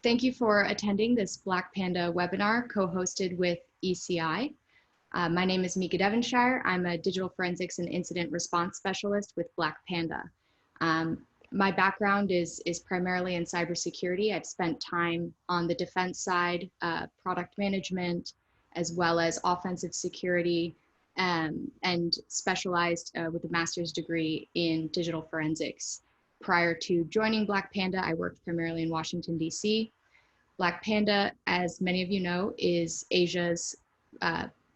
Thank you for attending this Blackpanda webinar co-hosted with ECI. My name is Mika Devonshire. I'm a digital forensics and incident response specialist with Blackpanda. My background is primarily in cybersecurity. I've spent time on the defense side, product management, as well as offensive security, and specialized with a master's degree in digital forensics. Prior to joining Blackpanda, I worked primarily in Washington, D.C. Blackpanda, as many of you know, is Asia's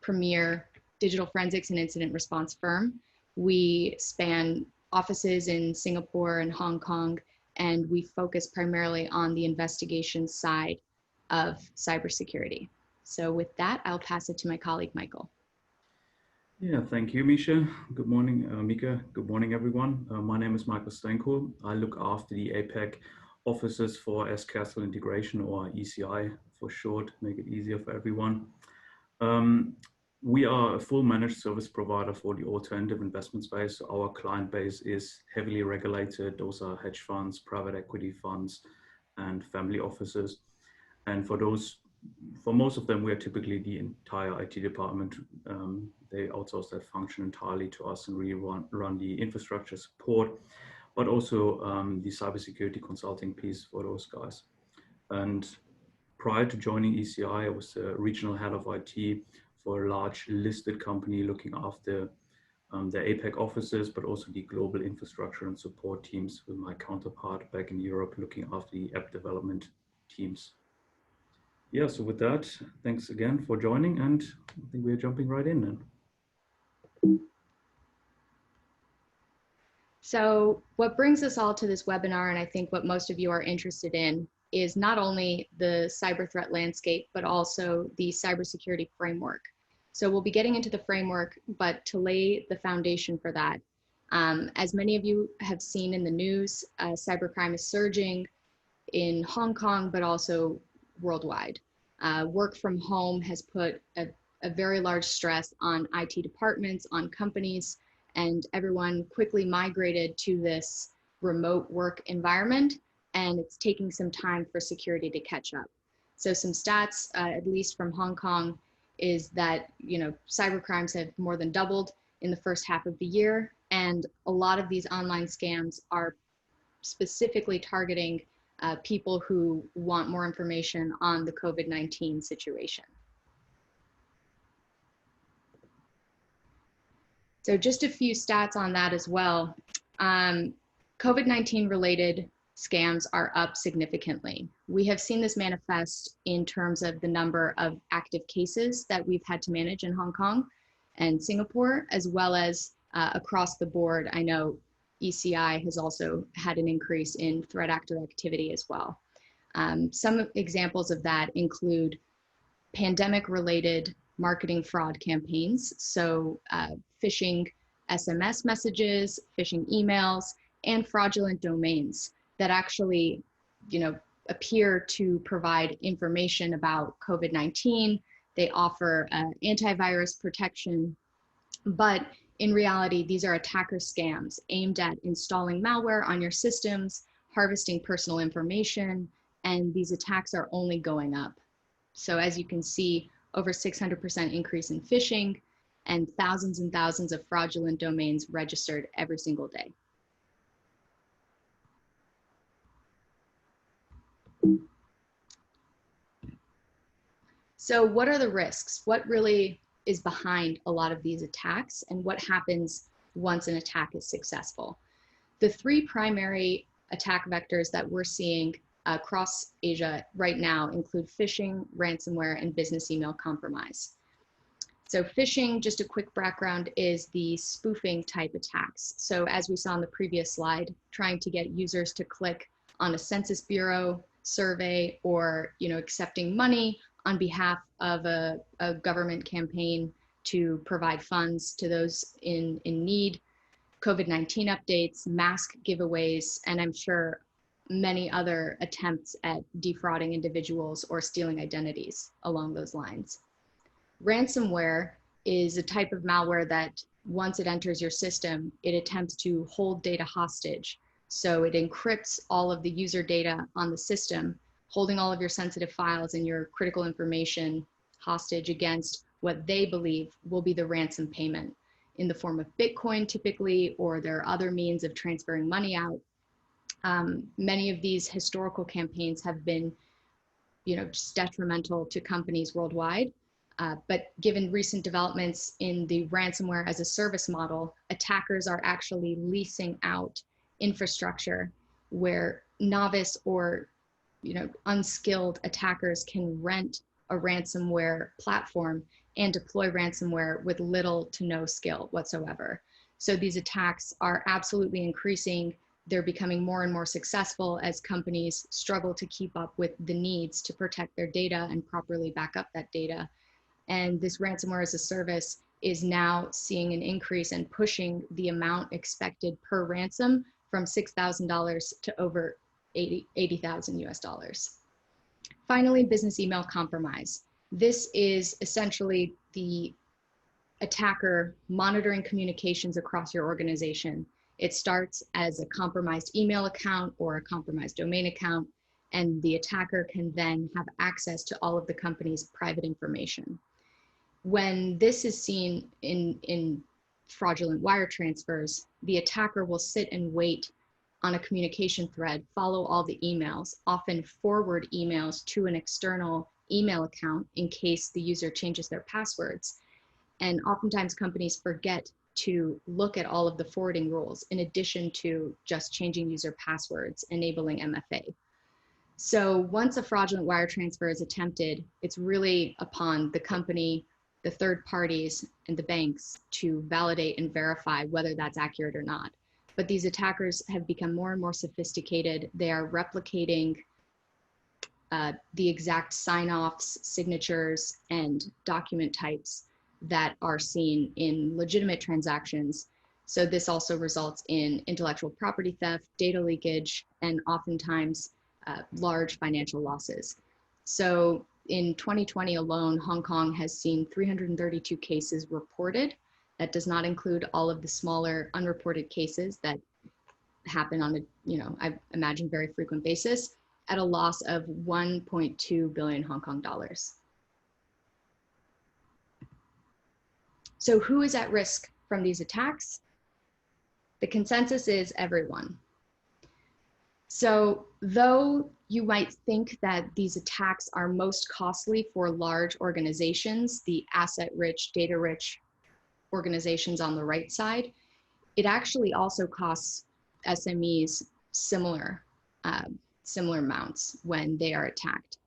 premier digital forensics and incident response firm. We span offices in Singapore and Hong Kong, and we focus primarily on the investigation side of cybersecurity. So with that, I'll pass it to my colleague, Michael. Yeah, thank you, Misha. Good morning, Mika. Good morning, everyone. My name is Michael Steinkuhl. I look after the APAC offices for S-Castle Integration, or ECI for short, make it easier for everyone. We are a full managed service provider for the alternative investment space. Our client base is heavily regulated. Those are hedge funds, private equity funds, and family offices. And for most of them, we are typically the entire IT department. They outsource that function entirely to us and really run the infrastructure support, but also the cybersecurity consulting piece for those guys. And prior to joining ECI, I was the regional head of IT for a large listed company looking after the APAC offices, but also the global infrastructure and support teams, with my counterpart back in Europe looking after the app development teams. Yeah, so with that, thanks again for joining, and I think we're jumping right in then. So what brings us all to this webinar, and I think what most of you are interested in, is not only the cyber threat landscape, but also the cybersecurity framework. So we'll be getting into the framework, but to lay the foundation for that, as many of you have seen in the news, cybercrime is surging in Hong Kong, but also worldwide. Work from home has put a very large stress on IT departments, on companies, and everyone quickly migrated to this remote work environment, and it's taking some time for security to catch up. So some stats, at least from Hong Kong, is that cyber crimes have more than doubled in the first half of the year, and a lot of these online scams are specifically targeting people who want more information on the COVID-19 situation. So just a few stats on that as well. COVID-19 related scams are up significantly. We have seen this manifest in terms of the number of active cases that we've had to manage in Hong Kong and Singapore, as well as across the board. I know ECI has also had an increase in threat actor activity as well. Some examples of that include pandemic-related marketing fraud campaigns, so phishing SMS messages, phishing emails, and fraudulent domains that actually, appear to provide information about COVID-19. They offer antivirus protection, but in reality, these are attacker scams aimed at installing malware on your systems, harvesting personal information, and these attacks are only going up. So as you can see, over 600% increase in phishing and thousands of fraudulent domains registered every single day. So what are the risks? What really is behind a lot of these attacks, and what happens once an attack is successful? The three primary attack vectors that we're seeing across Asia right now include phishing, ransomware, and business email compromise. So phishing, just a quick background, is the spoofing type attacks. So as we saw in the previous slide, trying to get users to click on a Census Bureau survey, or accepting money on behalf of a government campaign to provide funds to those in need, COVID-19 updates, mask giveaways, and I'm sure many other attempts at defrauding individuals or stealing identities along those lines. Ransomware is a type of malware that once it enters your system, it attempts to hold data hostage. So it encrypts all of the user data on the system, holding all of your sensitive files and your critical information hostage against what they believe will be the ransom payment in the form of Bitcoin typically, or there are other means of transferring money out. Many of these historical campaigns have been, just detrimental to companies worldwide. But given recent developments in the ransomware as a service model, attackers are actually leasing out infrastructure where novice or unskilled attackers can rent a ransomware platform and deploy ransomware with little to no skill whatsoever. So these attacks are absolutely increasing. They're becoming more and more successful as companies struggle to keep up with the needs to protect their data and properly back up that data. And this ransomware as a service is now seeing an increase and pushing the amount expected per ransom from $6,000 to over 80,000 US dollars. Finally, business email compromise. This is essentially the attacker monitoring communications across your organization. It starts as a compromised email account or a compromised domain account, and the attacker can then have access to all of the company's private information. When this is seen in fraudulent wire transfers, the attacker will sit and wait on a communication thread, follow all the emails, often forward emails to an external email account in case the user changes their passwords. And oftentimes companies forget to look at all of the forwarding rules in addition to just changing user passwords, enabling MFA. So once a fraudulent wire transfer is attempted, it's really upon the company, the third parties, and the banks to validate and verify whether that's accurate or not. But these attackers have become more and more sophisticated. They are replicating the exact sign-offs, signatures, and document types that are seen in legitimate transactions. So this also results in intellectual property theft, data leakage, and oftentimes large financial losses. So in 2020 alone, Hong Kong has seen 332 cases reported. That does not include all of the smaller unreported cases that happen on a, I imagine, very frequent basis, at a loss of 1.2 billion Hong Kong dollars. So who is at risk from these attacks? The consensus is everyone. So though you might think that these attacks are most costly for large organizations, the asset-rich, data-rich organizations on the right side, it actually also costs SMEs similar amounts when they are attacked.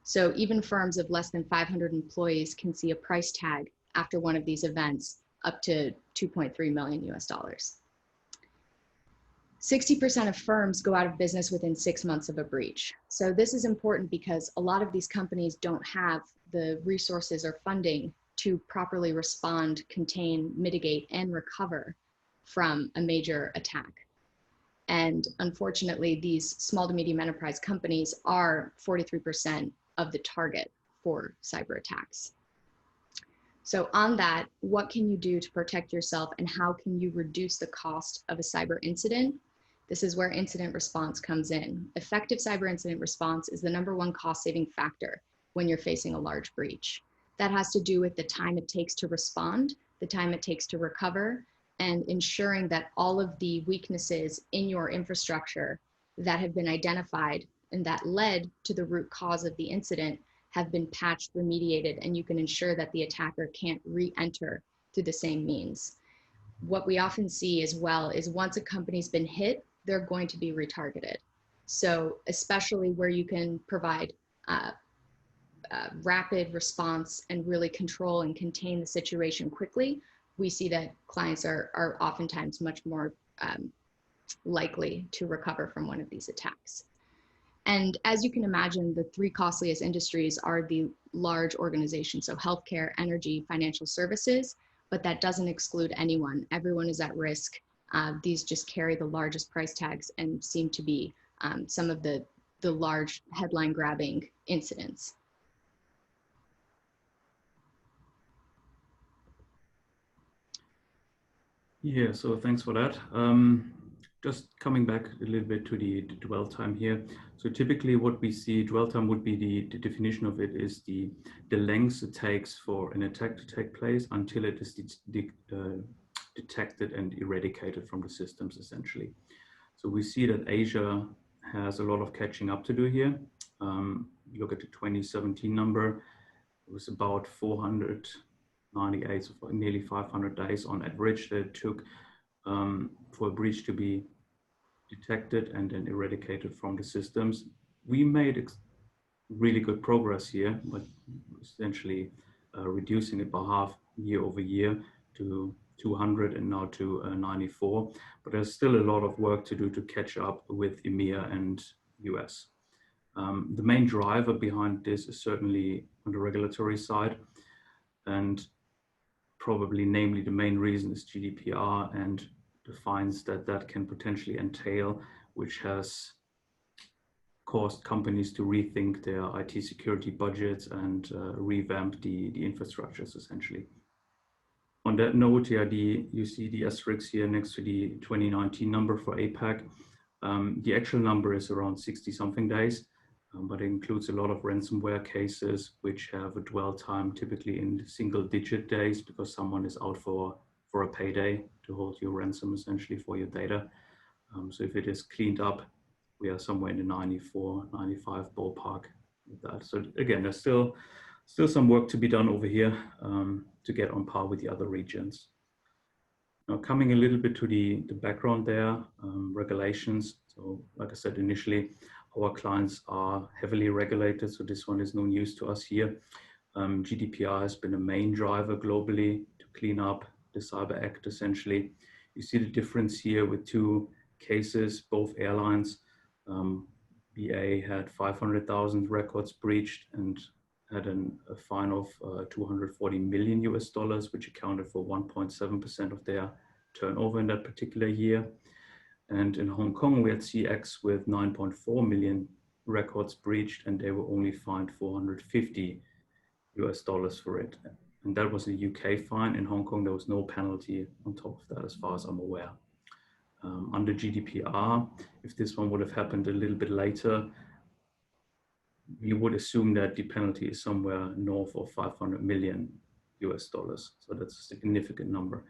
So even firms of less than 500 employees can see a price tag after one of these events up to 2.3 million US dollars. 60% of firms go out of business within 6 months of a breach. So this is important because a lot of these companies don't have the resources or funding to properly respond, contain, mitigate, and recover from a major attack. And unfortunately, these small to medium enterprise companies are 43% of the target for cyber attacks. So on that, what can you do to protect yourself and how can you reduce the cost of a cyber incident? This is where incident response comes in. Effective cyber incident response is the #1 cost-saving factor when you're facing a large breach. That has to do with the time it takes to respond, the time it takes to recover, and ensuring that all of the weaknesses in your infrastructure that have been identified and that led to the root cause of the incident have been patched, remediated, and you can ensure that the attacker can't re-enter through the same means. What we often see as well is once a company's been hit, they're going to be retargeted. So especially where you can provide rapid response and really control and contain the situation quickly, we see that clients are oftentimes much more likely to recover from one of these attacks. And as you can imagine, the 3 costliest industries are the large organizations, so healthcare, energy, financial services, but that doesn't exclude anyone. Everyone is at risk. These just carry the largest price tags and seem to be some of the large headline grabbing incidents. Yeah, so thanks for that. just coming back a little bit to the dwell time here. So typically what we see, dwell time would be the definition of it is the length it takes for an attack to take place until it is detected and eradicated from the systems, essentially. So we see that Asia has a lot of catching up to do here. Look at the 2017 number, it was about 498, so nearly 500 days on average that it took for a breach to be detected and then eradicated from the systems. We made really good progress here, but essentially reducing it by half year over year to 200 and now to 94. But there's still a lot of work to do to catch up with EMEA and US. The main driver behind this is certainly on the regulatory side, and probably namely the main reason is GDPR and the fines that can potentially entail, which has caused companies to rethink their IT security budgets and revamp the infrastructures, essentially. On that note, yeah, you see the asterisk here next to the 2019 number for APAC. The actual number is around 60-something days, but it includes a lot of ransomware cases, which have a dwell time typically in single-digit days because someone is out for a payday to hold your ransom, essentially, for your data. So if it is cleaned up, we are somewhere in the 94, 95 ballpark with that. So again, there's still some work to be done over here to get on par with the other regions. Now, coming a little bit to the background there, regulations. So like I said initially, our clients are heavily regulated, so this one is no news to us here. GDPR has been a main driver globally to clean up the Cyber Act, essentially. You see the difference here with two cases, both airlines. BA had 500,000 records breached and had a fine of 240 million US dollars, which accounted for 1.7% of their turnover in that particular year. And in Hong Kong, we had CX with 9.4 million records breached, and they were only fined 450 US dollars for it. And that was a UK fine. In Hong Kong, there was no penalty on top of that, as far as I'm aware. Under GDPR, if this one would have happened a little bit later, you would assume that the penalty is somewhere north of 500 million US dollars. So that's a significant number.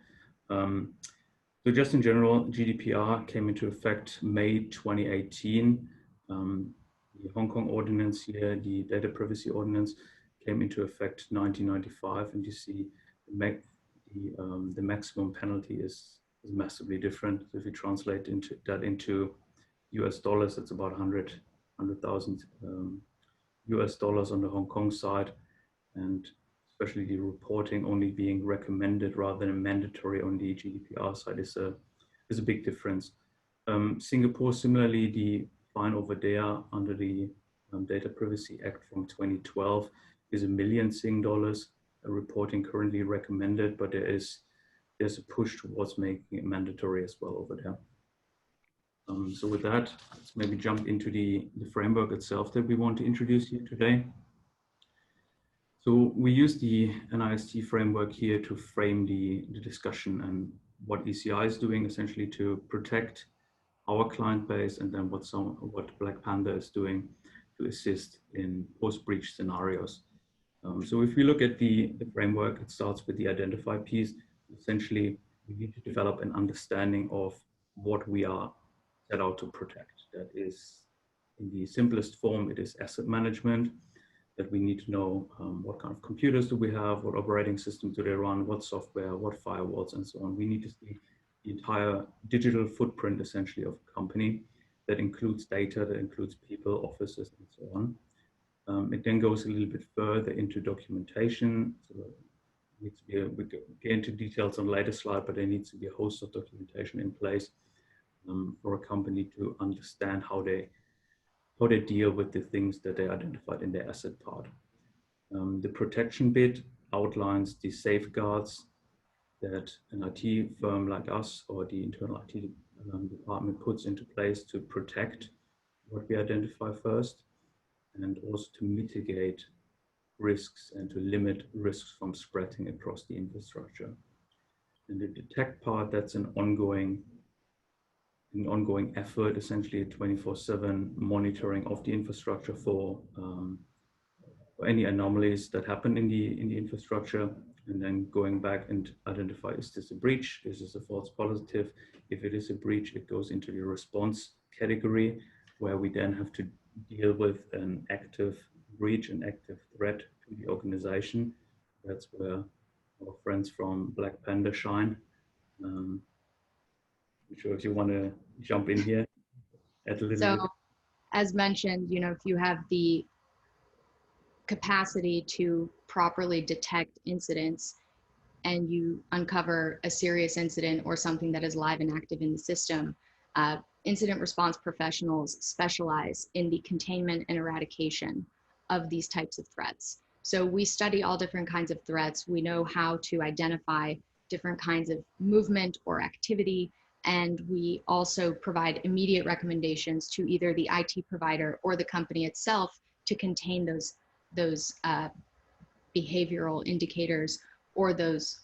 So just in general, GDPR came into effect May 2018. The Hong Kong ordinance here, the data privacy ordinance, came into effect 1995, and you see the maximum penalty is massively different. So if you translate that into US dollars, it's about 100,000 US dollars on the Hong Kong side, and especially the reporting only being recommended rather than mandatory on the GDPR side is a big difference. Singapore, similarly, the fine over there under the Data Privacy Act from 2012 is $1 million Sing dollars. Reporting currently recommended, but there's a push towards making it mandatory as well over there. So with that, let's maybe jump into the framework itself that we want to introduce here today. So we use the N.L.S.T framework here to frame the discussion and what ECI is doing essentially to protect our client base, and then what Blackpanda is doing to assist in post-breach scenarios. So if we look at the framework, it starts with the identify piece. Essentially, we need to develop an understanding of what we are set out to protect. That is, in the simplest form, it is asset management, that we need to know what kind of computers do we have, what operating system do they run, what software, what firewalls, and so on. We need to see the entire digital footprint, essentially, of a company. That includes data, that includes people, offices, and so on. It then goes a little bit further into documentation. So it needs to be we get into details on a later slide, but there needs to be a host of documentation in place for a company to understand how they deal with the things that they identified in their asset part. The protection bit outlines the safeguards that an IT firm like us or the internal IT department puts into place to protect what we identify first, and also to mitigate risks and to limit risks from spreading across the infrastructure. And the detect part, that's an ongoing an ongoing effort, essentially a 24/7 monitoring of the infrastructure for any anomalies that happen in the infrastructure, and then going back and identify, is this a breach? Is this a false positive? If it is a breach, it goes into the response category, where we then have to deal with an active breach, an active threat to the organization. That's where our friends from Blackpanda shine. I'm sure if you want to jump in here, add a little So bit. as mentioned, if you have the capacity to properly detect incidents and you uncover a serious incident or something that is live and active in the system, incident response professionals specialize in the containment and eradication of these types of threats. So we study all different kinds of threats. We know how to identify different kinds of movement or activity, and we also provide immediate recommendations to either the IT provider or the company itself to contain those behavioral indicators or those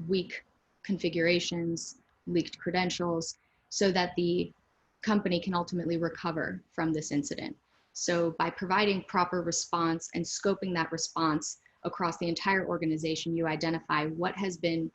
weak configurations, leaked credentials, so that the company can ultimately recover from this incident. So by providing proper response and scoping that response across the entire organization, you identify what has been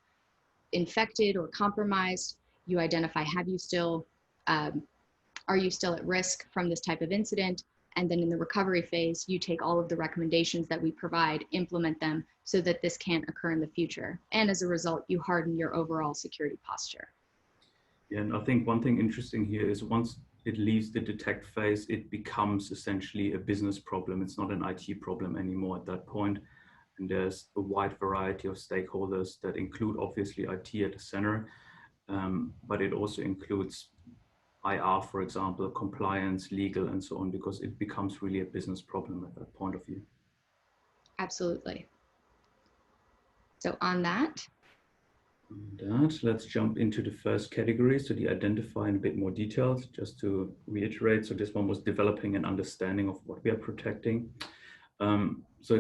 infected or compromised. You identify, are you still at risk from this type of incident? And then in the recovery phase, you take all of the recommendations that we provide, implement them so that this can't occur in the future. And as a result, you harden your overall security posture. Yeah, and I think one thing interesting here is once it leaves the detect phase, it becomes essentially a business problem. It's not an IT problem anymore at that point. And there's a wide variety of stakeholders that include obviously IT at the center, but it also includes IR, for example, compliance, legal, and so on, because it becomes really a business problem at that point of view. Absolutely. So on that, let's jump into the first category. So the identify in a bit more details, just to reiterate. So this one was developing an understanding of what we are protecting. So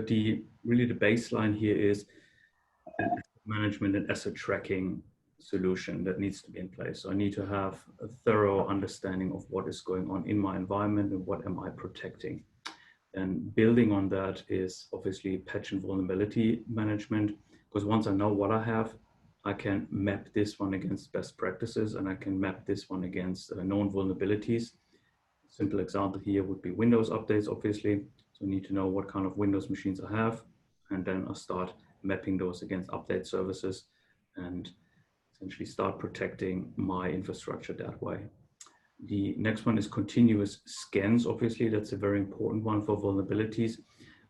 really the baseline here is an asset management and asset tracking solution that needs to be in place. So I need to have a thorough understanding of what is going on in my environment and what am I protecting. And building on that is obviously patch and vulnerability management, because once I know what I have, I can map this one against best practices, and I can map this one against known vulnerabilities. A simple example here would be Windows updates, obviously. So I need to know what kind of Windows machines I have, and then I'll start mapping those against update services and essentially start protecting my infrastructure that way. The next one is continuous scans. Obviously, that's a very important one for vulnerabilities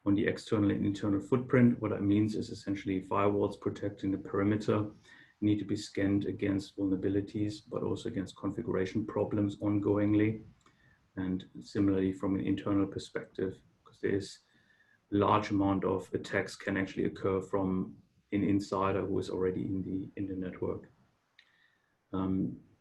on the external and internal footprint. What that means is essentially firewalls protecting the perimeter need to be scanned against vulnerabilities, but also against configuration problems ongoingly. And similarly, from an internal perspective, because there is a large amount of attacks can actually occur from an insider who is already in the network.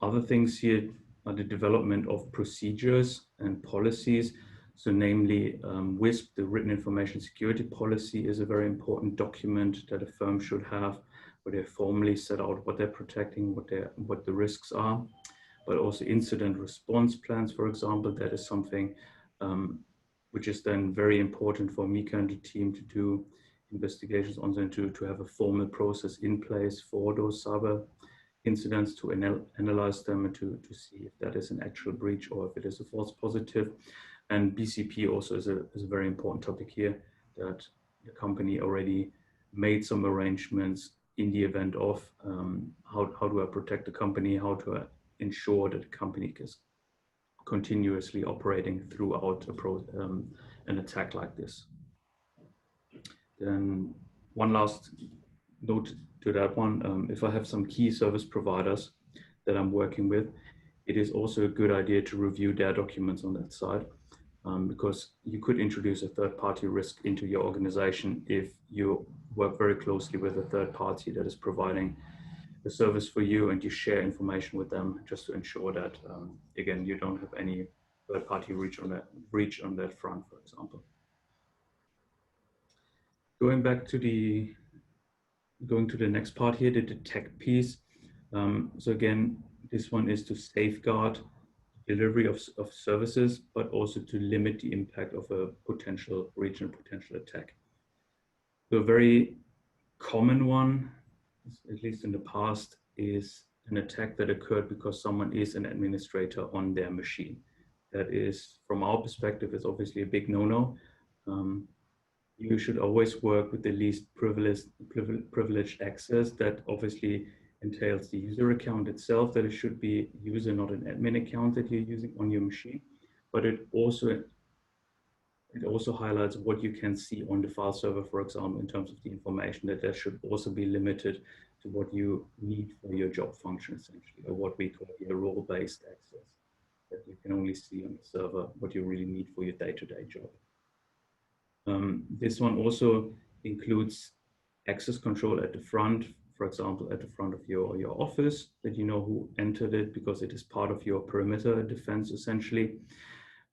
Other things here are the development of procedures and policies. So namely, WISP, the Written Information Security Policy, is a very important document that a firm should have, where they formally set out what they're protecting, what the risks are, but also incident response plans, for example. That is something which is then very important for Mika and the team to do investigations on, and to have a formal process in place for those cyber incidents, to analyze them and to see if that is an actual breach or if it is a false positive. And BCP also is a very important topic here, that the company already made some arrangements in the event of how do I protect the company, how to ensure that the company is continuously operating throughout an attack like this. Then one last note to that one, if I have some key service providers that I'm working with, it is also a good idea to review their documents on that side, because you could introduce a third-party risk into your organization if you work very closely with a third party that is providing the service for you, and you share information with them just to ensure that, again, you don't have any third-party breach on that front, for example. Going to the next part here, the detect piece. So again, this one is to safeguard delivery of services, but also to limit the impact of a potential regional potential attack. So a very common one, at least in the past, is an attack that occurred because someone is an administrator on their machine. That is, from our perspective, is obviously a big no-no. You should always work with the least privileged access. That obviously entails the user account itself, that it should be user, not an admin account that you're using on your machine. But it also highlights what you can see on the file server, for example, in terms of the information, that should also be limited to what you need for your job function, essentially, or what we call your role-based access, that you can only see on the server what you really need for your day-to-day job. This one also includes access control at the front, for example, at the front of your office, that you know who entered it because it is part of your perimeter defense, essentially.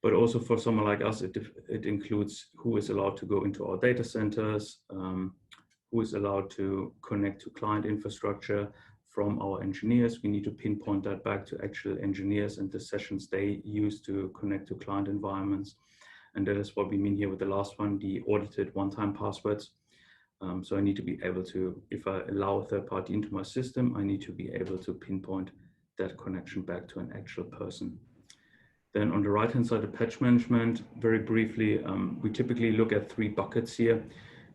But also for someone like us, it includes who is allowed to go into our data centers, who is allowed to connect to client infrastructure from our engineers. We need to pinpoint that back to actual engineers and the sessions they use to connect to client environments. And that is what we mean here with the last one, the audited one-time passwords. So I need to be able to, if I allow a third party into my system, I need to be able to pinpoint that connection back to an actual person. Then on the right-hand side, the patch management, very briefly, we typically look at 3 buckets here.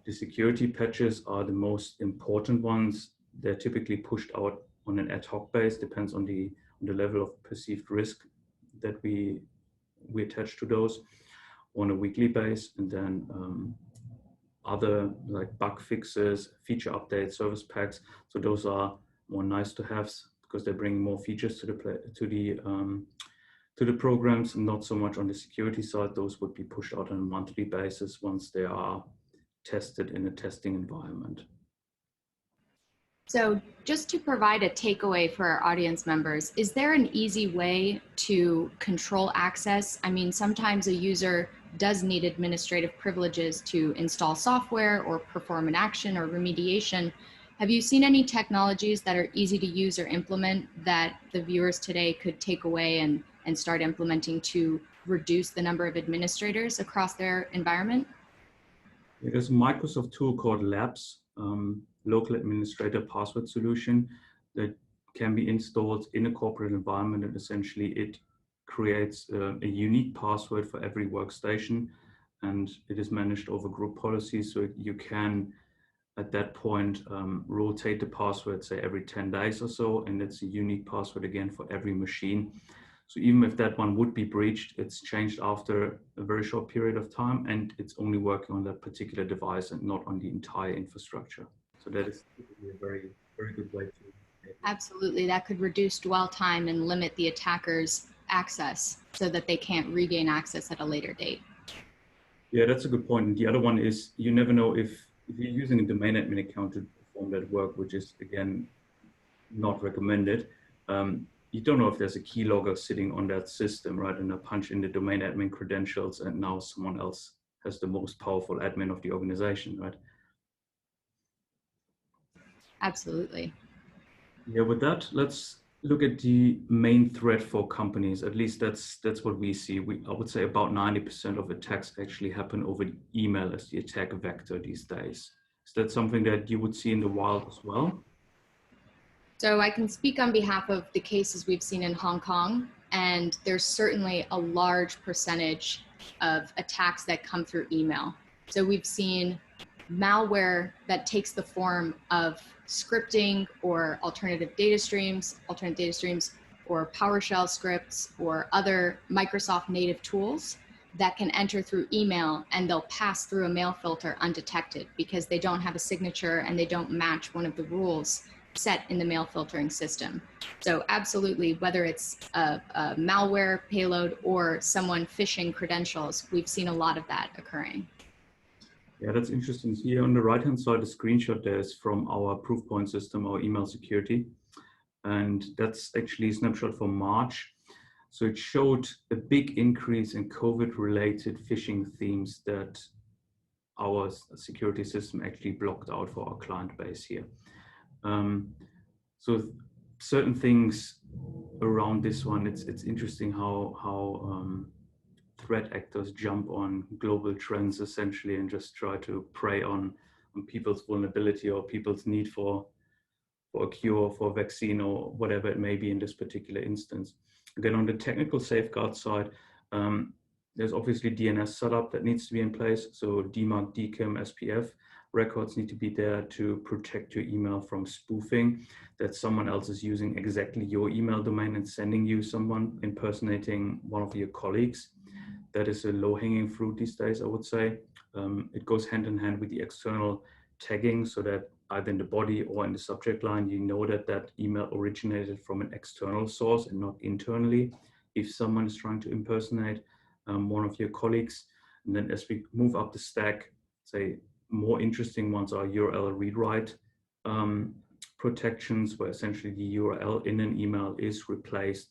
The security patches are the most important ones. They're typically pushed out on an ad hoc base, depends on the level of perceived risk that we attach to those, on a weekly base. And then other like bug fixes, feature updates, service packs. So those are more nice to haves because they bring more features to the programs, not so much on the security side. Those would be pushed out on a monthly basis once they are tested in a testing environment. So just to provide a takeaway for our audience members, is there an easy way to control access? I mean, sometimes a user does need administrative privileges to install software or perform an action or remediation. Have you seen any technologies that are easy to use or implement that the viewers today could take away and start implementing to reduce the number of administrators across their environment? There's a Microsoft tool called Labs, local administrator password solution, that can be installed in a corporate environment, and essentially it creates a unique password for every workstation, and it is managed over group policies. So you can, at that point, rotate the password, say every 10 days or so, and it's a unique password again for every machine. So even if that one would be breached, it's changed after a very short period of time, and it's only working on that particular device and not on the entire infrastructure. So that is a very, very good way to. Absolutely, that could reduce dwell time and limit the attacker's access so that they can't regain access at a later date. Yeah, that's a good point. And the other one is, you never know if you're using a domain admin account to perform that work, which is again not recommended. You don't know if there's a keylogger sitting on that system, right? And I punch in the domain admin credentials, and now someone else has the most powerful admin of the organization, right? Absolutely. Yeah, with that, let's look at the main threat for companies. At least that's what we see. I would say about 90% of attacks actually happen over email as the attack vector these days. Is that something that you would see in the wild as well? So I can speak on behalf of the cases we've seen in Hong Kong, and there's certainly a large percentage of attacks that come through email. So we've seen malware that takes the form of scripting or alternative data streams, or PowerShell scripts or other Microsoft native tools that can enter through email, and they'll pass through a mail filter undetected because they don't have a signature and they don't match one of the rules set in the mail filtering system. So absolutely, whether it's a malware payload or someone phishing credentials, we've seen a lot of that occurring. Yeah, that's interesting. So here on the right-hand side, the screenshot there is from our proof point system, our email security. And that's actually a snapshot from March. So it showed a big increase in COVID-related phishing themes that our security system actually blocked out for our client base here. So certain things around this one, it's interesting how threat actors jump on global trends essentially and just try to prey on people's vulnerability or people's need for a cure, for a vaccine, or whatever it may be in this particular instance. Again, on the technical safeguard side, there's obviously DNS setup that needs to be in place. So DMARC, DKIM, SPF records need to be there to protect your email from spoofing, that someone else is using exactly your email domain and sending you someone impersonating one of your colleagues. That is a low-hanging fruit these days, I would say. It goes hand in hand with the external tagging, so that either in the body or in the subject line, you know that that email originated from an external source and not internally, if someone is trying to impersonate one of your colleagues. And then as we move up the stack, say more interesting ones are URL read-write protections, where essentially the URL in an email is replaced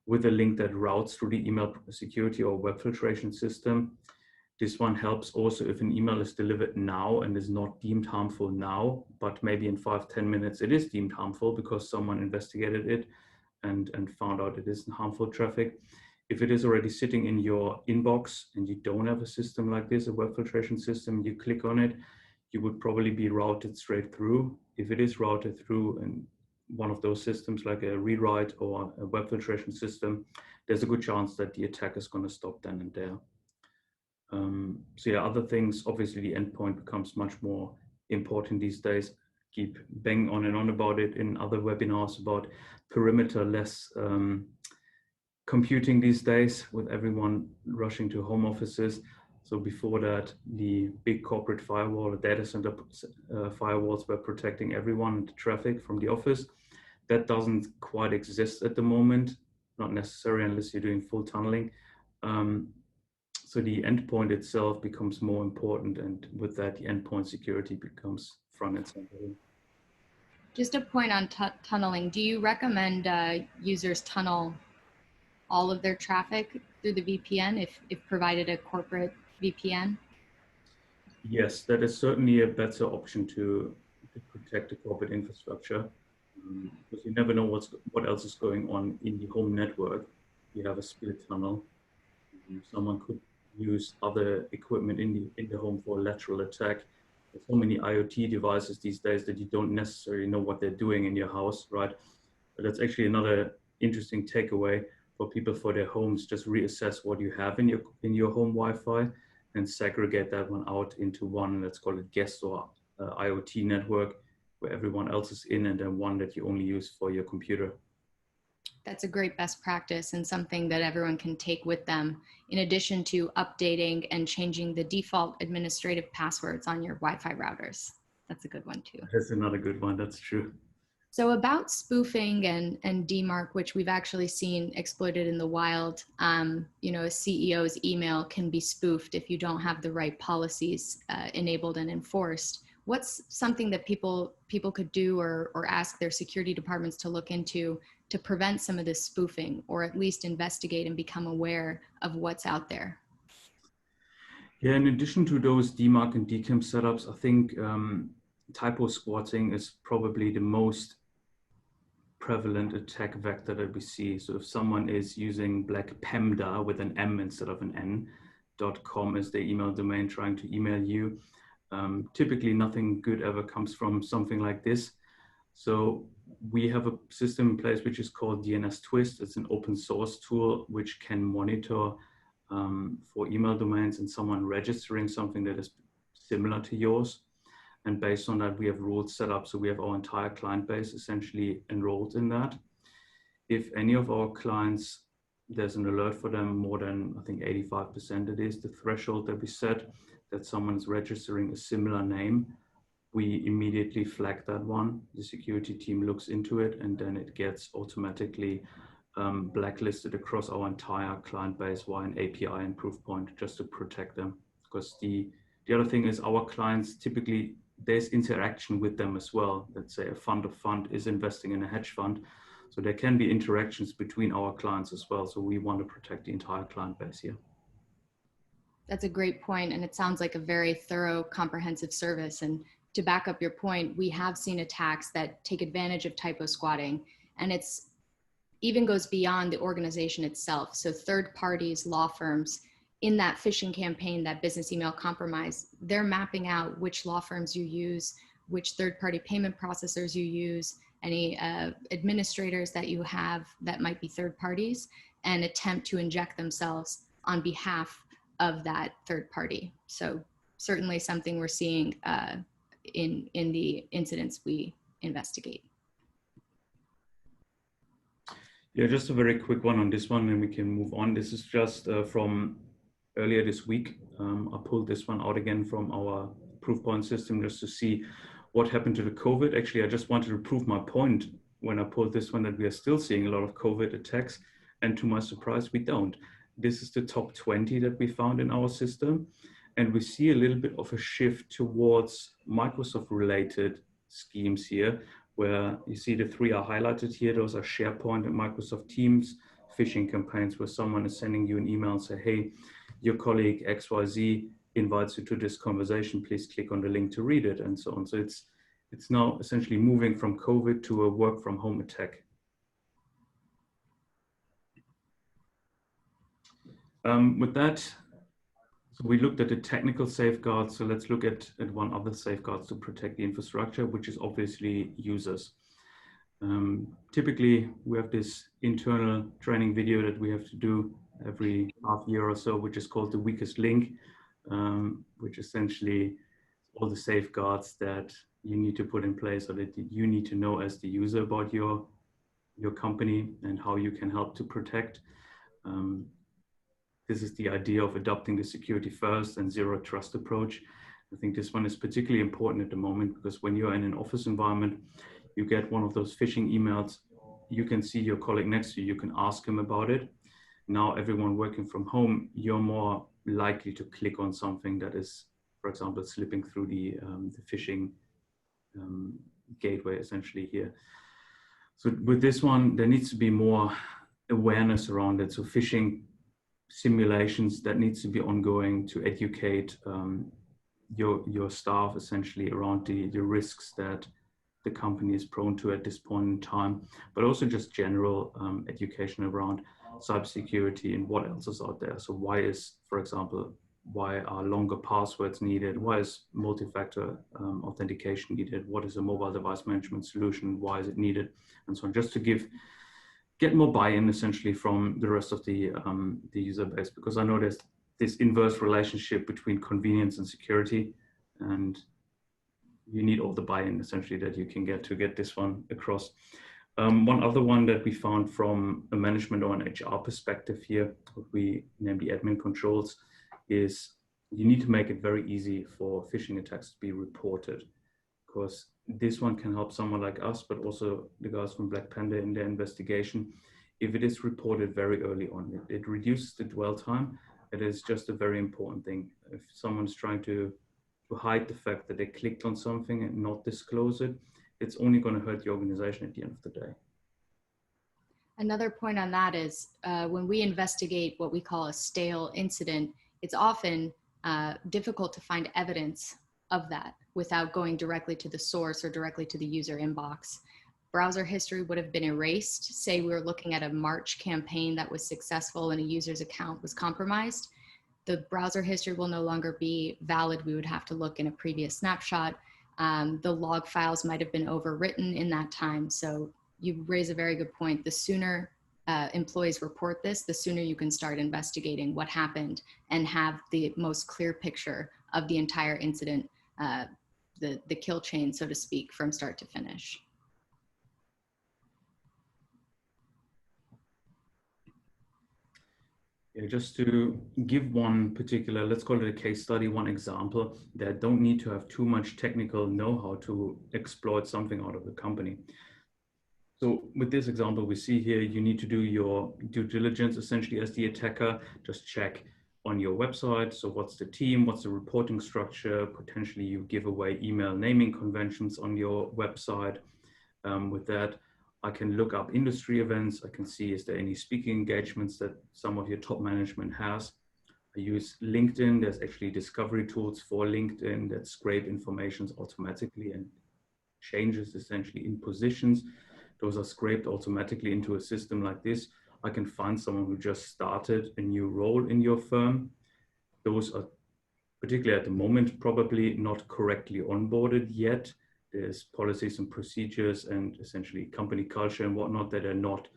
with a link that routes through the email security or web filtration system. This one helps also if an email is delivered now and is not deemed harmful now, but maybe in 5-10 minutes it is deemed harmful because someone investigated it and found out it isn't harmful traffic. If it is already sitting in your inbox and you don't have a system like this, a web filtration system, you click on it, you would probably be routed straight through. If it is routed through and one of those systems like a rewrite or a web filtration system, there's a good chance that the attack is going to stop then and there. So yeah, other things, obviously the endpoint becomes much more important these days. Keep banging on and on about it in other webinars about perimeter-less computing these days, with everyone rushing to home offices. So before that, the big corporate firewall, data center firewalls were protecting everyone, the traffic from the office. That doesn't quite exist at the moment, not necessary unless you're doing full tunneling. So the endpoint itself becomes more important, and with that, the endpoint security becomes front and center. Just a point on tunneling. Do you recommend users tunnel all of their traffic through the VPN if provided a corporate VPN? Yes, that is certainly a better option to protect the corporate infrastructure, because you never know what else is going on in the home network. You have a split tunnel. Someone could use other equipment in the home for a lateral attack. There's so many IoT devices these days that you don't necessarily know what they're doing in your house, right? But that's actually another interesting takeaway for people for their homes. Just reassess what you have in your home Wi-Fi and segregate that one out into one, let's call it guest or IoT network, where everyone else is in, and then one that you only use for your computer. That's a great best practice and something that everyone can take with them, in addition to updating and changing the default administrative passwords on your Wi-Fi routers. That's a good one too. That's another good one, that's true. So about spoofing and DMARC, which we've actually seen exploited in the wild, you know, a CEO's email can be spoofed if you don't have the right policies enabled and enforced. What's something that people could do or ask their security departments to look into to prevent some of this spoofing, or at least investigate and become aware of what's out there? Yeah, in addition to those DMARC and DKIM setups, I think typo squatting is probably the most prevalent attack vector that we see. So if someone is using Blackpanda with an M instead of an N.com as their email domain trying to email you, typically nothing good ever comes from something like this. So we have a system in place which is called DNS Twist. It's an open source tool which can monitor for email domains and someone registering something that is similar to yours. And based on that, we have rules set up. So we have our entire client base essentially enrolled in that. If any of our clients, there's an alert for them, more than, I think 85% it is the threshold that we set, that someone is registering a similar name, we immediately flag that one. The security team looks into it, and then it gets automatically blacklisted across our entire client base via an API and proof point, just to protect them. Because the other thing is, our clients typically, there's interaction with them as well. Let's say a fund of fund is investing in a hedge fund. So there can be interactions between our clients as well. So we want to protect the entire client base here. That's a great point, and it sounds like a very thorough, comprehensive service. And to back up your point, we have seen attacks that take advantage of typo squatting And it's even goes beyond the organization itself. So third parties, law firms, in that phishing campaign, that business email compromise, they're mapping out which law firms you use, which third-party payment processors you use, any administrators that you have that might be third parties, and attempt to inject themselves on behalf of that third party. So certainly something we're seeing in the incidents we investigate. Yeah, just a very quick one on this one, and we can move on. This is just from earlier this week. I pulled this one out again from our proof point system just to see what happened to the COVID. Actually, I just wanted to prove my point when I pulled this one that we are still seeing a lot of COVID attacks. And to my surprise, we don't. This is the top 20 that we found in our system. And we see a little bit of a shift towards Microsoft-related schemes here, where you see the three are highlighted here. Those are SharePoint and Microsoft Teams phishing campaigns where someone is sending you an email and say, hey, your colleague XYZ invites you to this conversation, please click on the link to read it, and so on. So it's now essentially moving from COVID to a work from home attack. With that, so we looked at the technical safeguards. So let's look at one other safeguards to protect the infrastructure, which is obviously users. Typically, we have this internal training video that we have to do every half year or so, which is called the weakest link, which essentially all the safeguards that you need to put in place or that you need to know as the user about your company and how you can help to protect. This is the idea of adopting the security first and zero trust approach. I think this one is particularly important at the moment because when you're in an office environment, you get one of those phishing emails, you can see your colleague next to you, you can ask him about it. Now everyone working from home, you're more likely to click on something that is, for example, slipping through the phishing gateway essentially here. So with this one, there needs to be more awareness around it. So phishing simulations that needs to be ongoing to educate your staff essentially around the risks that the company is prone to at this point in time, but also just general education around cybersecurity and what else is out there. So why is, for example, why are longer passwords needed? Why is multi-factor authentication needed? What is a mobile device management solution? Why is it needed? And so on, just to get more buy-in essentially from the rest of the user base, because I know there's this inverse relationship between convenience and security, and you need all the buy-in essentially that you can get to get this one across. One other one that we found from a management or an HR perspective here, what we name the admin controls, is you need to make it very easy for phishing attacks to be reported, because this one can help someone like us, but also the guys from Blackpanda in their investigation. If it is reported very early on, it reduces the dwell time. It is just a very important thing. If someone's trying to hide the fact that they clicked on something and not disclose it, it's only going to hurt the organization at the end of the day. Another point on that is when we investigate what we call a stale incident, it's often difficult to find evidence of that without going directly to the source or directly to the user inbox. Browser history would have been erased. Say we were looking at a March campaign that was successful and a user's account was compromised. The browser history will no longer be valid. We would have to look in a previous snapshot. The log files might have been overwritten in that time. So you raise a very good point. The sooner employees report this, the sooner you can start investigating what happened and have the most clear picture of the entire incident, the kill chain, so to speak, from start to finish. Yeah, just to give one particular, let's call it a case study, one example that don't need to have too much technical know-how to exploit something out of the company. So with this example we see here, you need to do your due diligence essentially as the attacker, just check on your website. So what's the team, what's the reporting structure? Potentially you give away email naming conventions on your website. With that, I can look up industry events. I can see, is there any speaking engagements that some of your top management has? I use LinkedIn. There's actually discovery tools for LinkedIn that scrape information automatically and changes essentially in positions those are scraped automatically into a system like this. I can find someone who just started a new role in your firm. Those are, particularly at the moment, probably not correctly onboarded yet. There's policies and procedures and essentially company culture and whatnot that are not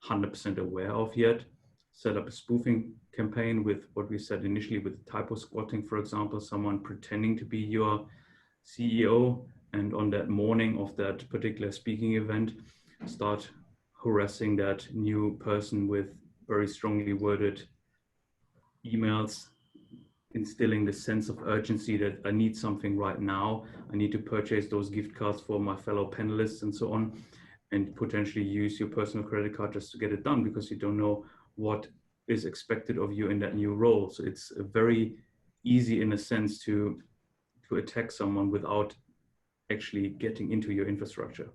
100% aware of yet. Set up a spoofing campaign with what we said initially with typo squatting, for example, someone pretending to be your CEO, and on that morning of that particular speaking event, start harassing that new person with very strongly worded emails, instilling the sense of urgency that I need something right now. I need to purchase those gift cards for my fellow panelists and so on, and potentially use your personal credit card just to get it done because you don't know what is expected of you in that new role. So it's very easy in a sense to attack someone without actually getting into your infrastructure.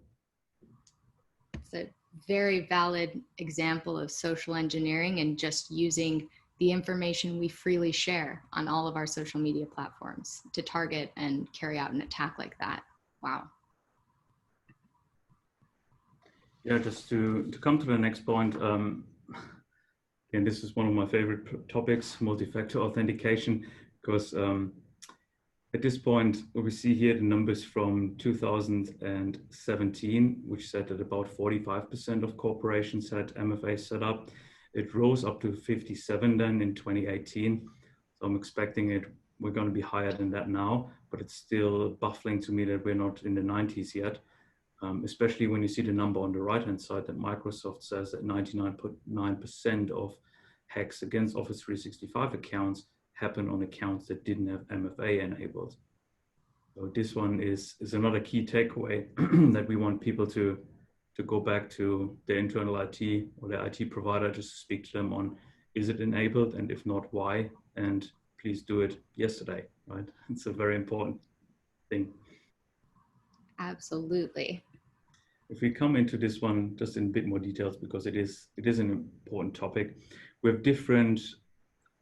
It's a very valid example of social engineering and just using the information we freely share on all of our social media platforms to target and carry out an attack like that. Wow. Yeah, just to come to the next point, and this is one of my favorite topics, multi-factor authentication, because at this point, we see here the numbers from 2017, which said that about 45% of corporations had MFA set up. It rose up to 57 then in 2018. So I'm expecting we're going to be higher than that now, but it's still baffling to me that we're not in the 90s yet, especially when you see the number on the right-hand side that Microsoft says that 99.9% of hacks against Office 365 accounts happen on accounts that didn't have MFA enabled. So this one is another key takeaway that we want people to go back to their internal IT or their IT provider just to speak to them on, is it enabled? And if not, why? And please do it yesterday, right? It's a very important thing. Absolutely. If we come into this one just in a bit more details, because it is an important topic, we have different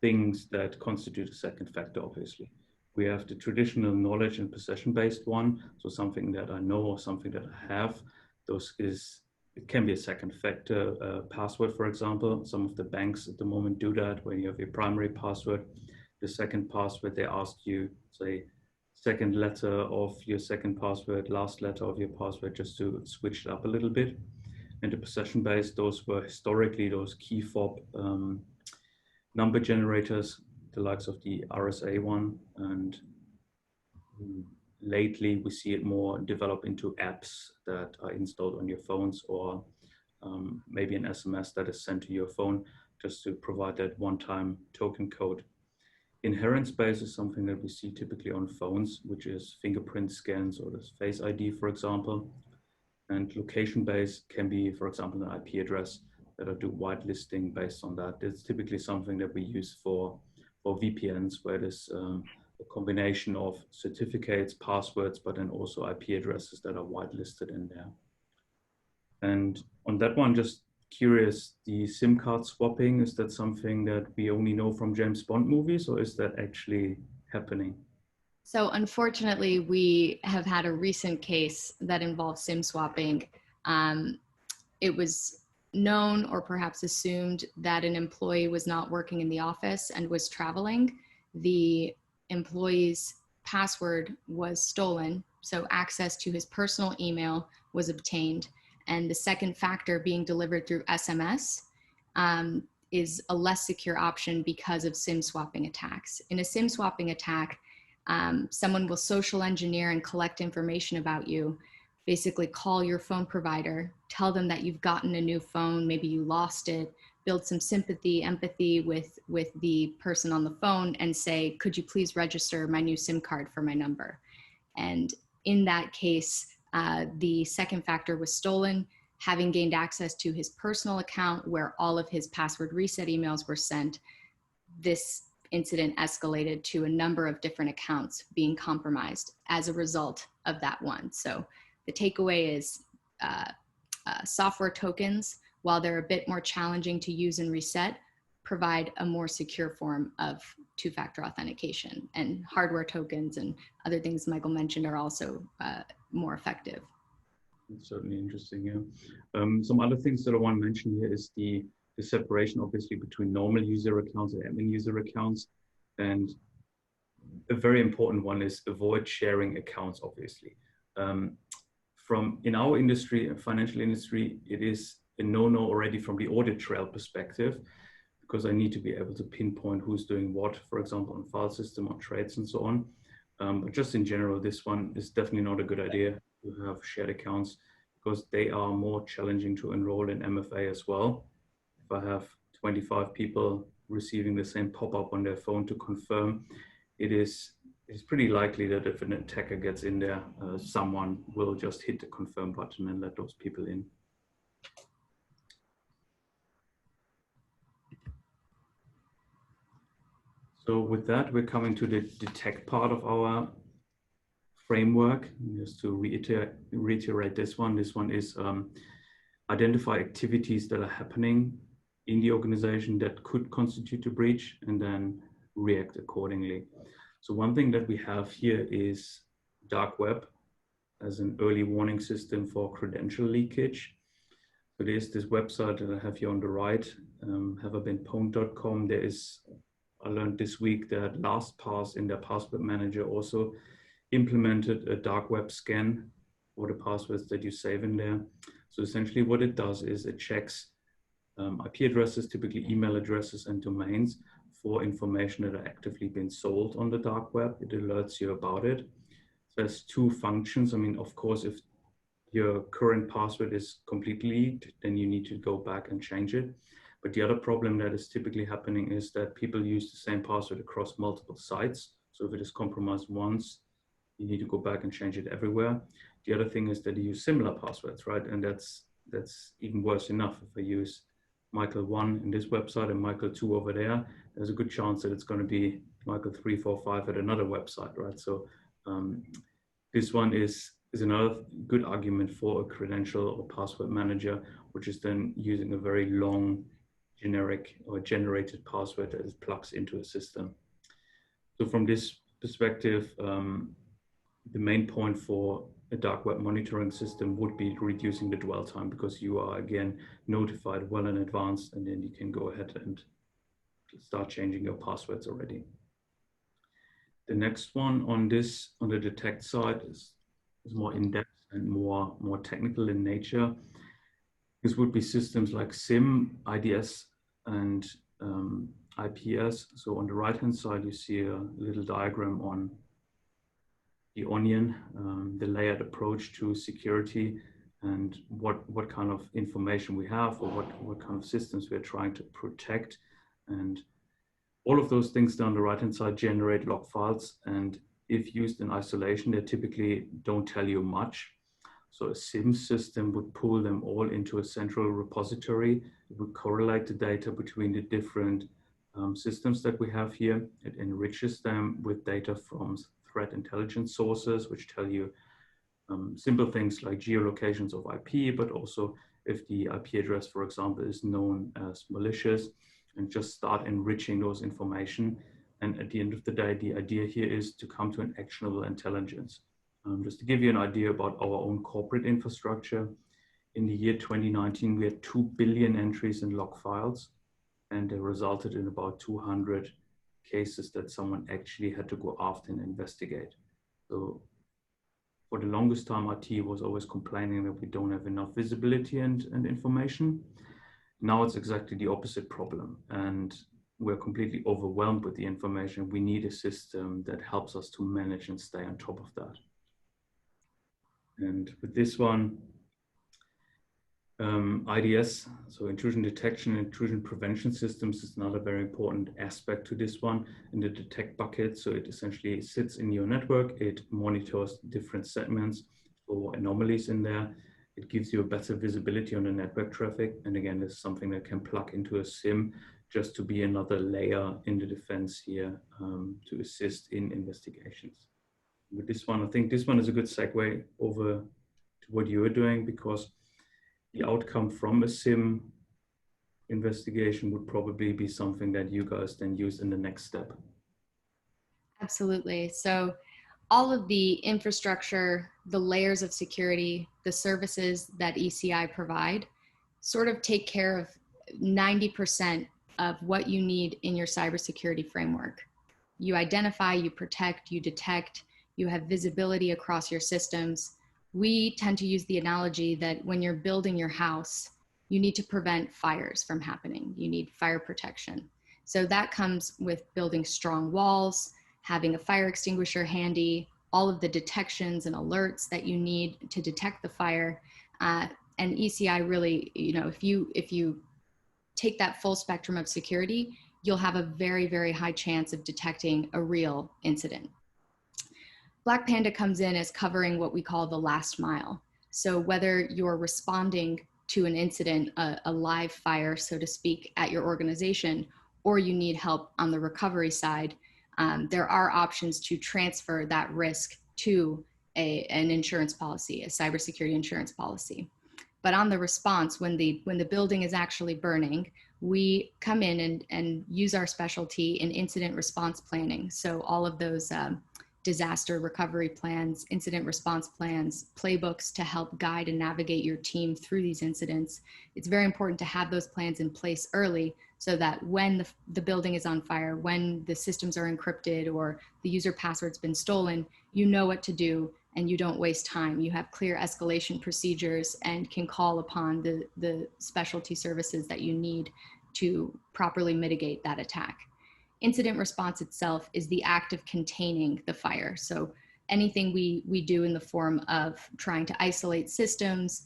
things that constitute a second factor, obviously. We have the traditional knowledge and possession-based one, so something that I know or something that I have. It can be a second factor password, for example. Some of the banks at the moment do that when you have your primary password. The second password, they ask you, say, second letter of your second password, last letter of your password, just to switch it up a little bit. And the possession-based, those were historically those key fob number generators, the likes of the RSA one, and lately we see it more develop into apps that are installed on your phones, or maybe an SMS that is sent to your phone just to provide that one-time token code. Inherent space is something that we see typically on phones, which is fingerprint scans or this Face ID, for example. And location-based can be, for example, an IP address that I do whitelisting based on that. It's typically something that we use for VPNs, where there's a combination of certificates, passwords, but then also IP addresses that are whitelisted in there. And on that one, just curious, the SIM card swapping, is that something that we only know from James Bond movies, or is that actually happening? So unfortunately, we have had a recent case that involves SIM swapping. It was known or perhaps assumed that an employee was not working in the office and was traveling. The employee's password was stolen, so access to his personal email was obtained. And the second factor being delivered through SMS is a less secure option because of SIM swapping attacks. In a SIM swapping attack, someone will social engineer and collect information about you, basically call your phone provider, tell them that you've gotten a new phone, maybe you lost it, build some sympathy, empathy with the person on the phone and say, could you please register my new SIM card for my number? And in that case, the second factor was stolen, having gained access to his personal account where all of his password reset emails were sent. This incident escalated to a number of different accounts being compromised as a result of that one. So the takeaway is software tokens, while they're a bit more challenging to use and reset, provide a more secure form of two-factor authentication. And hardware tokens and other things Michael mentioned are also more effective. It's certainly interesting, yeah. Some other things that I want to mention here is the separation, obviously, between normal user accounts and admin user accounts. And a very important one is avoid sharing accounts, obviously. In our industry, financial industry, it is a no-no already from the audit trail perspective, because I need to be able to pinpoint who's doing what, for example, on file system, on trades and so on. But just in general, this one is definitely not a good idea to have shared accounts, because they are more challenging to enroll in MFA as well. If I have 25 people receiving the same pop-up on their phone to confirm, it's pretty likely that if an attacker gets in there, someone will just hit the confirm button and let those people in. So with that, we're coming to the detect part of our framework. Just to reiterate this one is identify activities that are happening in the organization that could constitute a breach, and then react accordingly. So one thing that we have here is dark web as an early warning system for credential leakage. So there's this website that I have here on the right, haveibeenpwned.com. I learned this week that LastPass in their password manager also implemented a dark web scan for the passwords that you save in there. So essentially what it does is it checks IP addresses, typically email addresses and domains, for information that are actively being sold on the dark web. It alerts you about it. So there's two functions. I mean, of course, if your current password is completely leaked, then you need to go back and change it. But the other problem that is typically happening is that people use the same password across multiple sites. So if it is compromised once, you need to go back and change it everywhere. The other thing is that you use similar passwords, right? And that's even worse enough. If I use Michael1 in this website and Michael2 over there, there's a good chance that it's going to be Michael345 at another website, right? So this one is another good argument for a credential or password manager, which is then using a very long generic or generated password that it plugs into a system. So from this perspective, the main point for a dark web monitoring system would be reducing the dwell time, because you are again notified well in advance, and then you can go ahead and start changing your passwords already. The next one on the detect side is more in-depth and more technical in nature. This would be systems like SIM, IDS, and IPS. So on the right-hand side, you see a little diagram on the onion, the layered approach to security, and what kind of information we have, or what kind of systems we're trying to protect. And all of those things down the right-hand side generate log files, and if used in isolation, they typically don't tell you much. So a SIM system would pull them all into a central repository. It would correlate the data between the different systems that we have here. It enriches them with data from threat intelligence sources, which tell you simple things like geolocations of IP, but also if the IP address, for example, is known as malicious, and just start enriching those information. And at the end of the day, the idea here is to come to an actionable intelligence. Just to give you an idea about our own corporate infrastructure, in the year 2019, we had 2 billion entries in log files, and they resulted in about 200 cases that someone actually had to go after and investigate. So for the longest time, our team was always complaining that we don't have enough visibility and information. Now it's exactly the opposite problem, and we're completely overwhelmed with the information. We need a system that helps us to manage and stay on top of that. And with this one, IDS, so intrusion detection and intrusion prevention systems, is another very important aspect to this one in the detect bucket. So it essentially sits in your network. It monitors different segments for anomalies in there. It gives you a better visibility on the network traffic. And again, this is something that can plug into a SIM just to be another layer in the defense here to assist in investigations. With this one, I think this one is a good segue over to what you are doing, because the outcome from a SIM investigation would probably be something that you guys then use in the next step. Absolutely. So all of the infrastructure, the layers of security, the services that ECI provide sort of take care of 90% of what you need in your cybersecurity framework. You identify, you protect, you detect, you have visibility across your systems. We tend to use the analogy that when you're building your house, you need to prevent fires from happening. You need fire protection. So that comes with building strong walls, having a fire extinguisher handy, all of the detections and alerts that you need to detect the fire. And ECI really, if you take that full spectrum of security, you'll have a very, very high chance of detecting a real incident. Blackpanda comes in as covering what we call the last mile. So whether you're responding to an incident, a live fire, so to speak, at your organization, or you need help on the recovery side, there are options to transfer that risk to an insurance policy, a cybersecurity insurance policy. But on the response, when the building is actually burning, we come in and use our specialty in incident response planning. So all of those disaster recovery plans, incident response plans, playbooks to help guide and navigate your team through these incidents. It's very important to have those plans in place early so that when the building is on fire, when the systems are encrypted or the user password's been stolen, you know what to do and you don't waste time. You have clear escalation procedures and can call upon the specialty services that you need to properly mitigate that attack. Incident response itself is the act of containing the fire. So anything we do in the form of trying to isolate systems,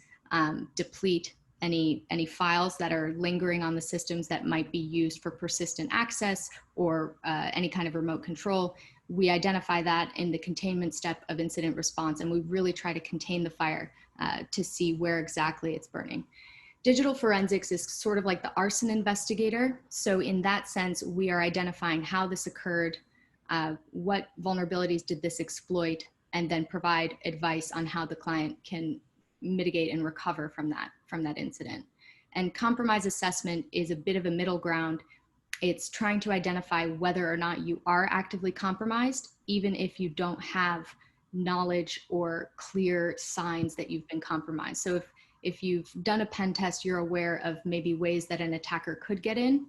deplete any files that are lingering on the systems that might be used for persistent access or any kind of remote control, we identify that in the containment step of incident response, and we really try to contain the fire to see where exactly it's burning. Digital forensics is sort of like the arson investigator. So in that sense, we are identifying how this occurred, what vulnerabilities did this exploit, and then provide advice on how the client can mitigate and recover from that incident. And compromise assessment is a bit of a middle ground. It's trying to identify whether or not you are actively compromised, even if you don't have knowledge or clear signs that you've been compromised. So if you've done a pen test, you're aware of maybe ways that an attacker could get in.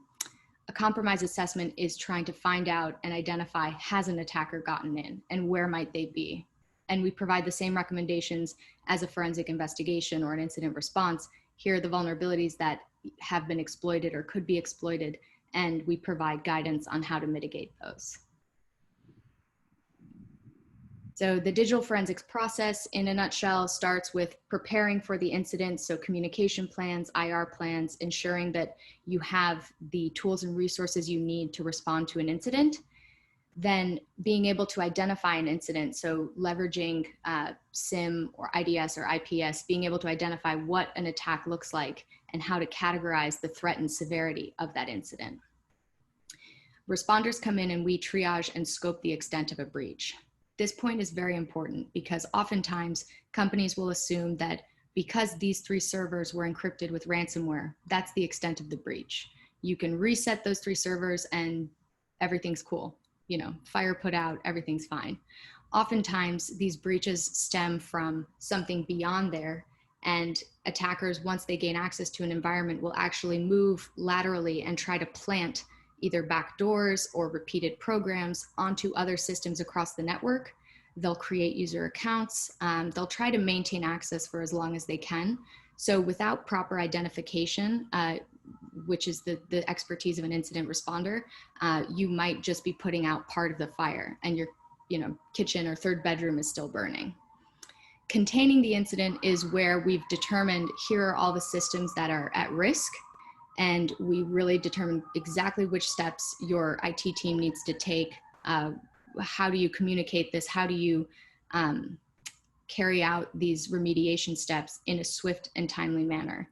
A compromise assessment is trying to find out and identify, has an attacker gotten in and where might they be? And we provide the same recommendations as a forensic investigation or an incident response. Here are the vulnerabilities that have been exploited or could be exploited, and we provide guidance on how to mitigate those. So the digital forensics process, in a nutshell, starts with preparing for the incident. So communication plans, IR plans, ensuring that you have the tools and resources you need to respond to an incident. Then being able to identify an incident. So leveraging SIM or IDS or IPS, being able to identify what an attack looks like and how to categorize the threat and severity of that incident. Responders come in and we triage and scope the extent of a breach. This point is very important because oftentimes companies will assume that because these 3 servers were encrypted with ransomware, that's the extent of the breach. You can reset those 3 servers and everything's cool. Fire put out, everything's fine. Oftentimes these breaches stem from something beyond there, and attackers, once they gain access to an environment, will actually move laterally and try to plant either backdoors or repeated programs onto other systems across the network. They'll create user accounts. They'll try to maintain access for as long as they can. So without proper identification, which is the expertise of an incident responder, you might just be putting out part of the fire and your kitchen or 3rd bedroom is still burning. Containing the incident is where we've determined here are all the systems that are at risk, and we really determine exactly which steps your IT team needs to take. How do you communicate this? How do you carry out these remediation steps in a swift and timely manner?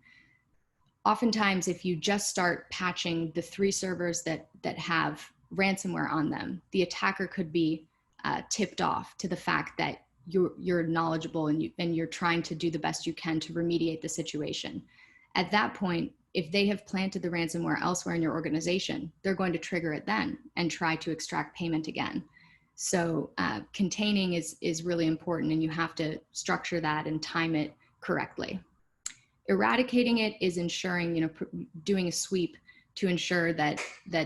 Oftentimes, if you just start patching the 3 servers that have ransomware on them, the attacker could be tipped off to the fact that you're knowledgeable and you're trying to do the best you can to remediate the situation. At that point, if they have planted the ransomware elsewhere in your organization, they're going to trigger it then and try to extract payment again. So containing is really important, and you have to structure that and time it correctly. Eradicating it is ensuring, doing a sweep to ensure that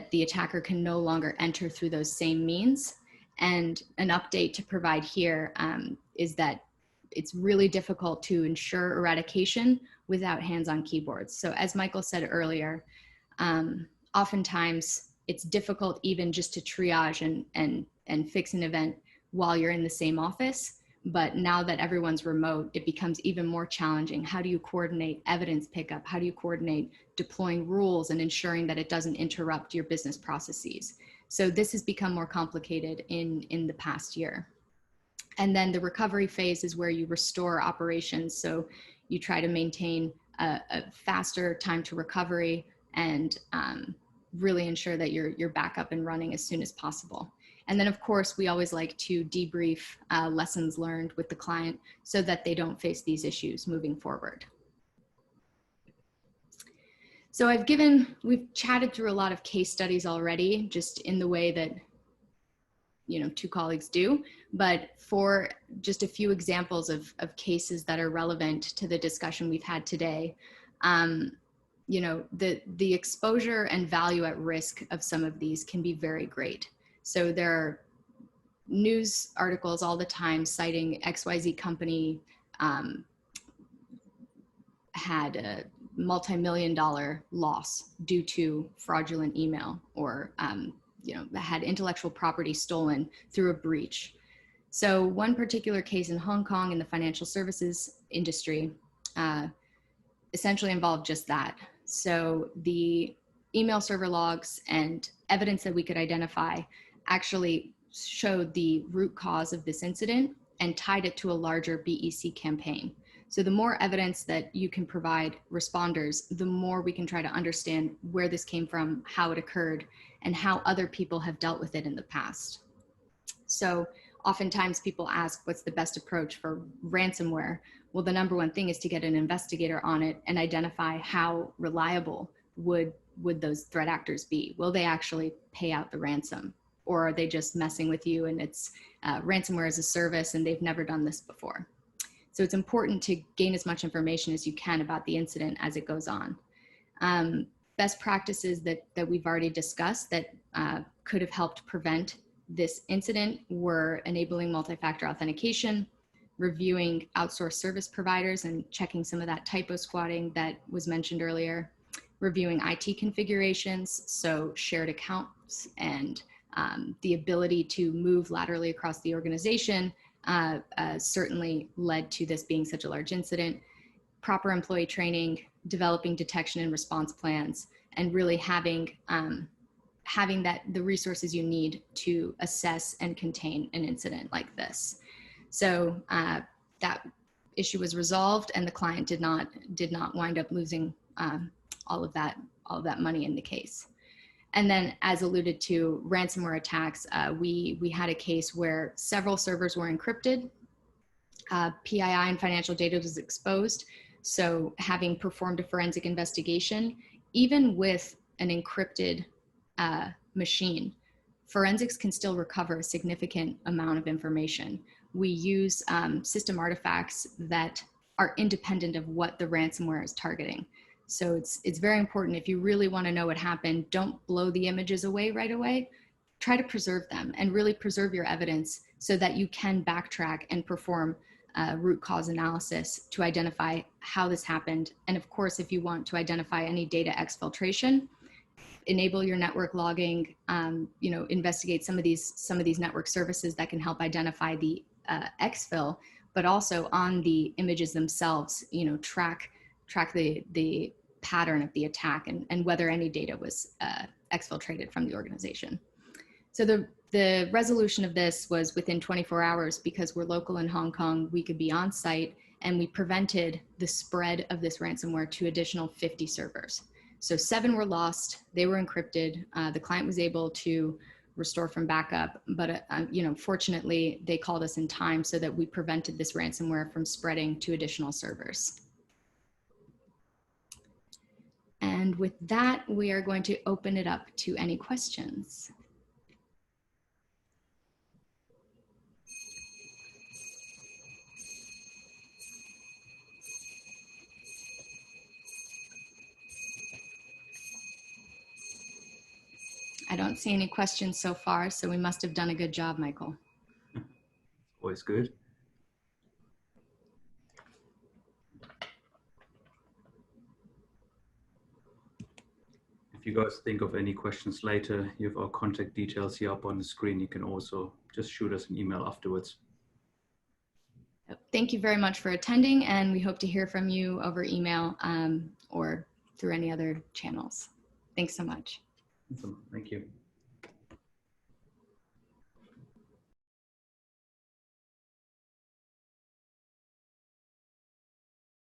the attacker can no longer enter through those same means. And an update to provide here is that it's really difficult to ensure eradication without hands-on keyboards. So as Michael said earlier, oftentimes it's difficult even just to triage and fix an event while you're in the same office. But now that everyone's remote, it becomes even more challenging. How do you coordinate evidence pickup? How do you coordinate deploying rules and ensuring that it doesn't interrupt your business processes? So this has become more complicated in the past year. And then the recovery phase is where you restore operations. So you try to maintain a faster time to recovery and really ensure that you're back up and running as soon as possible. And then, of course, we always like to debrief lessons learned with the client so that they don't face these issues moving forward. So we've chatted through a lot of case studies already, just in the way that, two colleagues do, but for just a few examples of cases that are relevant to the discussion we've had today, the exposure and value at risk of some of these can be very great. So there are news articles all the time citing XYZ company had a multi-million-dollar loss due to fraudulent email, or had intellectual property stolen through a breach. So one particular case in Hong Kong in the financial services industry essentially involved just that. So the email server logs and evidence that we could identify actually showed the root cause of this incident and tied it to a larger BEC campaign. So the more evidence that you can provide responders, the more we can try to understand where this came from, how it occurred, and how other people have dealt with it in the past. So oftentimes people ask, what's the best approach for ransomware? Well, the number one thing is to get an investigator on it and identify how reliable would those threat actors be? Will they actually pay out the ransom? Or are they just messing with you and it's ransomware as a service and they've never done this before? So it's important to gain as much information as you can about the incident as it goes on. Best practices that we've already discussed that could have helped prevent this incident were enabling multi-factor authentication, reviewing outsourced service providers and checking some of that typo squatting that was mentioned earlier, reviewing IT configurations, so shared accounts and the ability to move laterally across the organization certainly led to this being such a large incident. Proper employee training, developing detection and response plans, and really having the resources you need to assess and contain an incident like this. So that issue was resolved, and the client did not wind up losing all of that money in the case. And then, as alluded to, ransomware attacks, we had a case where several servers were encrypted, PII and financial data was exposed. So having performed a forensic investigation, even with an encrypted machine, forensics can still recover a significant amount of information. We use system artifacts that are independent of what the ransomware is targeting. So it's very important, if you really want to know what happened, don't blow the images away right away. Try to preserve them and really preserve your evidence so that you can backtrack and perform root cause analysis to identify how this happened. And of course, if you want to identify any data exfiltration, enable your network logging, investigate some of these network services that can help identify the exfil, but also on the images themselves, track the pattern of the attack and whether any data was exfiltrated from the organization. So the resolution of this was within 24 hours because we're local in Hong Kong. We could be on site, and we prevented the spread of this ransomware to additional 50 servers. So 7 were lost, they were encrypted. The client was able to restore from backup, but fortunately they called us in time so that we prevented this ransomware from spreading to additional servers. And with that, we are going to open it up to any questions. I don't see any questions so far, so we must have done a good job, Michael. Always good. If you guys think of any questions later, you have our contact details here up on the screen. You can also just shoot us an email afterwards. Thank you very much for attending, and we hope to hear from you over email or through any other channels. Thanks so much. Awesome. Thank you.